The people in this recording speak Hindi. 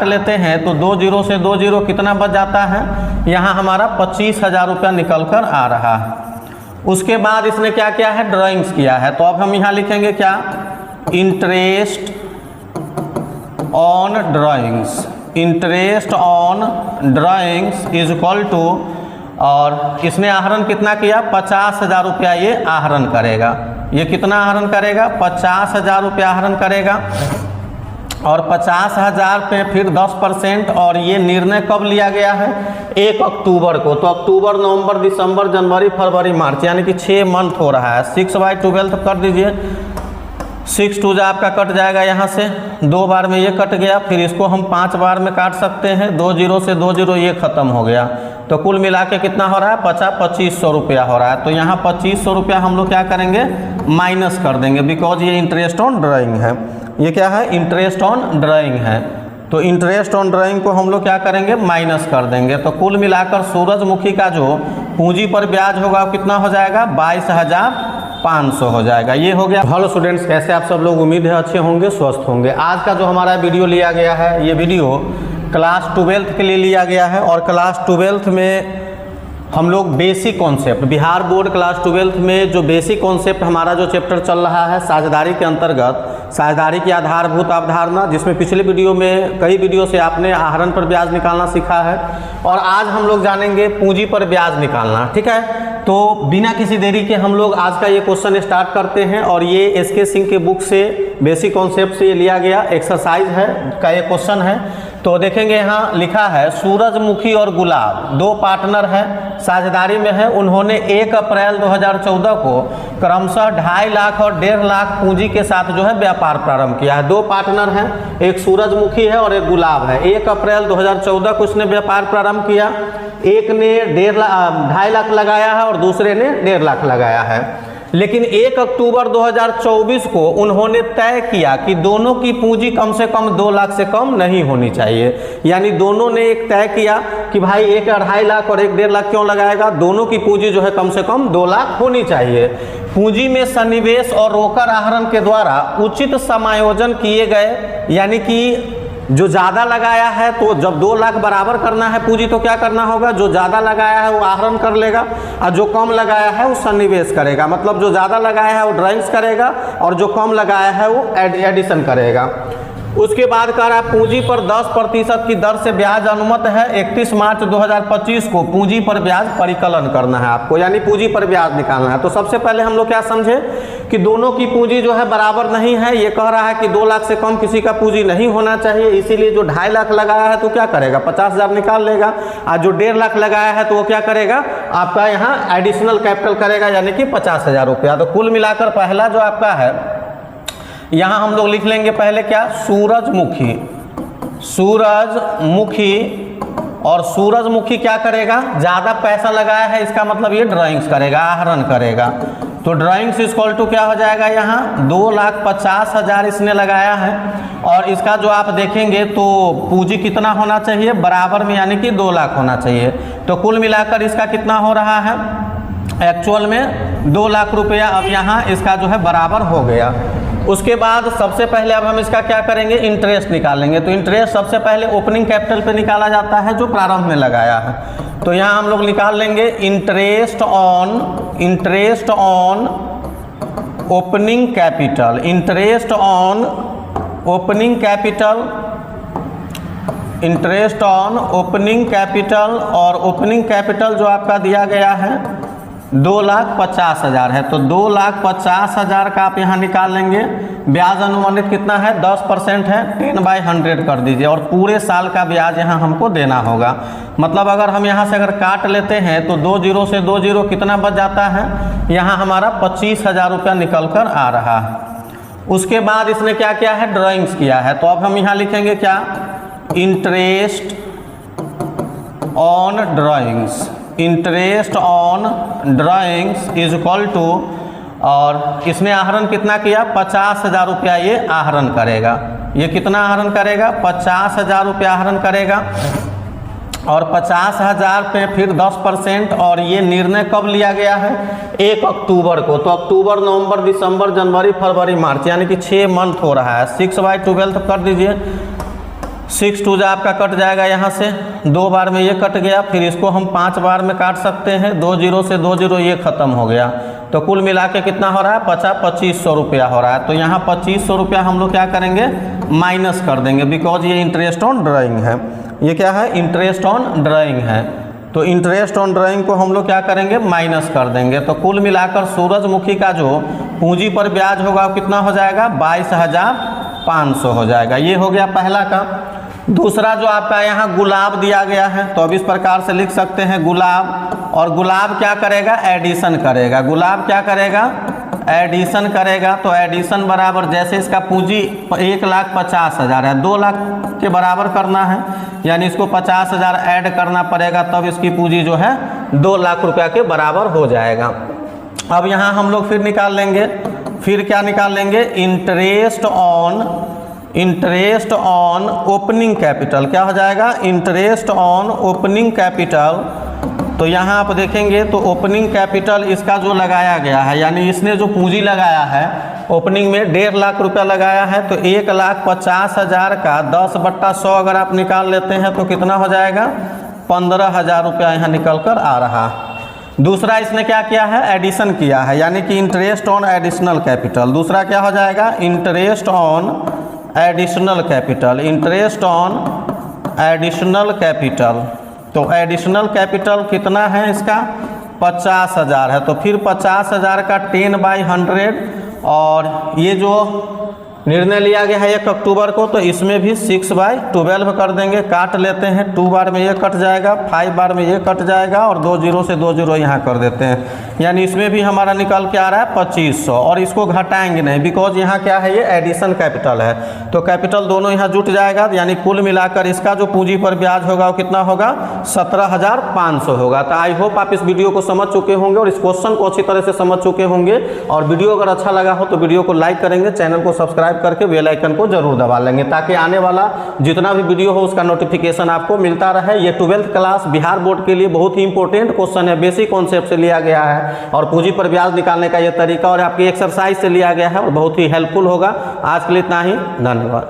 लेते हैं तो 2 जीरो से 2 जीरो कितना बच जाता है, यहाँ हमारा 25,000 रुपया निकल कर आ रहा है। उसके बाद इसने क्या किया है, ड्राइंग्स किया है, तो अब हम यहाँ लिखेंगे क्या, interest on drawings, interest on drawings is equal to, और इसने आहरण कितना किया, 50,000 रुपया ये आहरण करेगा। ये कितना आहरण करेगा, 50,000 रुपया आहरण करेगा, और 50,000 पे फिर 10%, और ये निर्णय कब लिया गया है, 1 अक्टूबर को। तो अक्टूबर, नवंबर, दिसंबर, जनवरी, फरवरी, मार्च, यानी कि 6 मंथ हो रहा है। 6/12 कर दीजिए, 6 2 आपका कट जाएगा, यहाँ से 2 बार में ये कट गया, फिर इसको हम 5 बार में काट सकते हैं। 2 जीरो से 2 जीरो ये खत्म हो गया, तो कुल मिला के कितना हो रहा है, 2500 रुपया हो रहा है। तो यहाँ 2500 रुपया हम लोग क्या करेंगे, माइनस कर देंगे, बिकॉज ये इंटरेस्ट ऑन ड्राइंग है। ये क्या है, इंटरेस्ट ऑन ड्राइंग है, तो इंटरेस्ट ऑन ड्राइंग को हम लोग क्या करेंगे, माइनस कर देंगे। तो कुल मिलाकर सूरजमुखी का जो पूंजी पर ब्याज होगा वो कितना हो जाएगा, 22,500 हो जाएगा। ये हो गया। हेलो स्टूडेंट्स, कैसे आप सब लोग, उम्मीद है अच्छे होंगे, स्वस्थ होंगे। आज का जो हमारा वीडियो लिया गया है, ये वीडियो क्लास 12th के लिए लिया गया है, और क्लास 12th में हम लोग basic concept, Bihar board class 12th में जो बेसिक कॉन्सेप्ट हमारा जो चैप्टर चल रहा है साझेदारी के अंतर्गत, साझेदारी की आधारभूत अवधारणा, जिसमें पिछले वीडियो में कई वीडियो से आपने आहरण पर ब्याज निकालना सीखा है, और आज हम लोग जानेंगे पूंजी पर ब्याज निकालना। ठीक है, तो बिना किसी देरी के हम लोग आज का ये क्वेश्चन स्टार्ट करते हैं, और ये एसके सिंह के बुक से बेसिक कॉन्सेप्ट से ये लिया गया एक्सरसाइज है का ये क्वेश्चन है। तो देखेंगे यहाँ लिखा है, सूरजमुखी और गुलाब 2 पार्टनर हैं, साझेदारी में है। उन्होंने 1 अप्रैल 2014 को क्रमशः 2.5 लाख और 1.5 लाख पूंजी के साथ जो है व्यापार प्रारंभ किया है। 2 पार्टनर हैं, एक सूरजमुखी है और एक गुलाब है। 1 अप्रैल 2014 को इसने व्यापार प्रारंभ किया। एक ने 2.5 लाख लगाया है और दूसरे ने 1.5 लाख लगाया है। लेकिन 1 अक्टूबर 2024 को उन्होंने तय किया कि दोनों की पूंजी कम से कम 2 लाख से कम नहीं होनी चाहिए। यानी दोनों ने एक तय किया कि भाई एक 2.5 लाख और एक 1.5 लाख क्यों लगाएगा, दोनों की पूंजी जो है कम से कम 2 लाख होनी चाहिए। पूंजी में सन्निवेश और रोकड़ आहरण के द्वारा उचित समायोजन किए गए, यानी कि जो ज़्यादा लगाया है, तो जब 2 लाख बराबर करना है पूंजी, तो क्या करना होगा, जो ज़्यादा लगाया है वो आहरण कर लेगा, और जो कम लगाया है वो सन्निवेश करेगा। मतलब जो ज़्यादा लगाया है वो ड्राइंग्स करेगा, और जो कम लगाया है वो एडिशन करेगा। उसके बाद कह रहा है, पूंजी पर 10% की दर से ब्याज अनुमत है। 31 मार्च 2025 को पूंजी पर ब्याज परिकलन करना है आपको, यानी पूंजी पर ब्याज निकालना है। तो सबसे पहले हम लोग क्या समझे कि दोनों की पूंजी जो है बराबर नहीं है। ये कह रहा है कि 2 लाख से कम किसी का पूंजी नहीं होना चाहिए, इसीलिए जो 2.5 लाख लगाया है तो क्या करेगा, 50,000 निकाल लेगा, और जो 1.5 लाख लगाया है तो वो क्या करेगा, आपका यहाँ एडिशनल कैपिटल करेगा, यानी कि 50,000 रुपया। तो कुल मिलाकर पहला जो आपका है, यहाँ हम लोग लिख लेंगे पहले क्या, सूरजमुखी, सूरजमुखी, और सूरजमुखी क्या करेगा, ज़्यादा पैसा लगाया है, इसका मतलब ये ड्राइंग्स करेगा, आहरण करेगा। तो ड्राइंग्स इक्वल टू क्या हो जाएगा, यहाँ 2,50,000 इसने लगाया है, और इसका जो आप देखेंगे तो पूंजी कितना होना चाहिए, बराबर में, यानी कि 2 लाख होना चाहिए। तो कुल मिलाकर इसका कितना हो रहा है, एक्चुअल में 2 लाख रुपया अब यहाँ इसका जो है बराबर हो गया। उसके बाद सबसे पहले अब हम इसका क्या करेंगे, इंटरेस्ट निकालेंगे। तो इंटरेस्ट सबसे पहले ओपनिंग कैपिटल पे निकाला जाता है, जो प्रारंभ में लगाया है। तो यहाँ हम लोग निकाल लेंगे interest on opening capital, interest on opening capital, interest on opening capital, और ओपनिंग कैपिटल जो आपका दिया गया है 2,50,000 है। तो 2,50,000 का आप यहाँ निकाल लेंगे। ब्याज अनुमानित कितना है, 10% है, 10/100 कर दीजिए, और पूरे साल का ब्याज यहाँ हमको देना होगा। मतलब अगर हम यहाँ से अगर काट लेते हैं तो 2 जीरो से 2 जीरो कितना बच जाता है, यहाँ हमारा 25,000 रुपया निकल कर आ रहा है। उसके बाद इसने क्या किया है, ड्राइंग्स किया है। तो अब हम यहाँ लिखेंगे क्या, interest on drawings, interest on drawings is equal to, और इसने आहरण कितना किया, 50,000 रुपया ये आहरण करेगा। ये कितना आहरण करेगा, 50,000 रुपया आहरण करेगा, और 50,000 पे फिर 10%, और ये निर्णय कब लिया गया है, 1 अक्टूबर को। तो अक्टूबर, नवंबर, दिसंबर, जनवरी, फरवरी, मार्च, यानी कि 6 मंथ हो रहा है। 6/12 कर दीजिए, 6 2 आपका कट जाएगा यहाँ से, 2 बार में ये कट गया, फिर इसको हम 5 बार में काट सकते हैं, 2 0 से 2 0 ये खत्म हो गया। तो कुल मिला के कितना हो रहा है, 2500 रुपया हो रहा है। तो यहाँ 2500 रुपया हम लोग क्या करेंगे, माइनस कर देंगे, बिकॉज ये इंटरेस्ट ऑन ड्राइंग है। ये क्या है, इंटरेस्ट ऑन ड्राइंग है। तो इंटरेस्ट ऑन ड्राइंग को हम लोग क्या करेंगे, माइनस कर देंगे। तो कुल मिलाकर सूरजमुखी का जो पूंजी पर ब्याज होगा वो कितना हो जाएगा, 22,500 हो जाएगा। ये हो गया पहला का। दूसरा जो आपका यहाँ गुलाब दिया गया है, तो अब इस प्रकार से लिख सकते हैं गुलाब, और गुलाब क्या करेगा, एडिशन करेगा। गुलाब क्या करेगा, एडिशन करेगा। तो एडिशन बराबर, जैसे इसका पूंजी 1,50,000 है, 2 लाख के बराबर करना है, यानी इसको 50,000 ऐड करना पड़ेगा, तब इसकी पूंजी जो है 2 लाख रुपया के बराबर हो जाएगा। अब यहाँ हम लोग फिर निकाल लेंगे, फिर क्या निकाल लेंगे, इंटरेस्ट ऑन ओपनिंग कैपिटल। क्या हो जाएगा, इंटरेस्ट ऑन ओपनिंग कैपिटल। तो यहाँ आप देखेंगे तो ओपनिंग कैपिटल इसका जो लगाया गया है, यानी इसने जो पूंजी लगाया है ओपनिंग में 1.5 लाख रुपया लगाया है, तो 1,50,000 का 10/100 अगर आप निकाल लेते हैं तो कितना हो जाएगा, 15,000 रुपया यहाँ निकल कर आ रहा। दूसरा इसने क्या किया है, एडिशन किया है, यानी कि इंटरेस्ट ऑन एडिशनल कैपिटल। दूसरा क्या हो जाएगा, interest on additional capital, interest on additional capital. तो एडिशनल कैपिटल कितना है इसका, 50,000 है। तो फिर 50,000 का 10/100, और ये जो निर्णय लिया गया है 1 अक्टूबर को, तो इसमें भी 6/12 कर देंगे। काट लेते हैं, 2 बार में ये कट जाएगा, 5 बार में ये कट जाएगा, और 2 0 से 2 0 यहाँ कर देते हैं, यानी इसमें भी हमारा निकल के आ रहा है 2500। और इसको घटाएंगे नहीं, बिकॉज यहाँ क्या है, ये एडिशन कैपिटल है, तो कैपिटल दोनों यहाँ जुट जाएगा, यानी कुल मिलाकर इसका जो पूंजी पर ब्याज होगा वो कितना होगा, 17,500 होगा। तो आई होप आप इस वीडियो को समझ चुके होंगे और इस क्वेश्चन को अच्छी तरह से समझ चुके होंगे। और वीडियो अगर अच्छा लगा हो तो वीडियो को लाइक करेंगे, चैनल को सब्सक्राइब करके बेल आइकन को जरूर दबा लेंगे, ताकि आने वाला जितना भी वीडियो हो उसका नोटिफिकेशन आपको मिलता रहे। ये 12th क्लास बिहार बोर्ड के लिए बहुत ही इंपॉर्टेंट क्वेश्चन है, बेसिक कॉन्सेप्ट से लिया गया है, और पूंजी पर ब्याज निकालने का ये तरीका और आपकी एक्सरसाइज से लिया गया है, और बहुत ही हेल्पफुल होगा। आज के लिए इतना ही, धन्यवाद।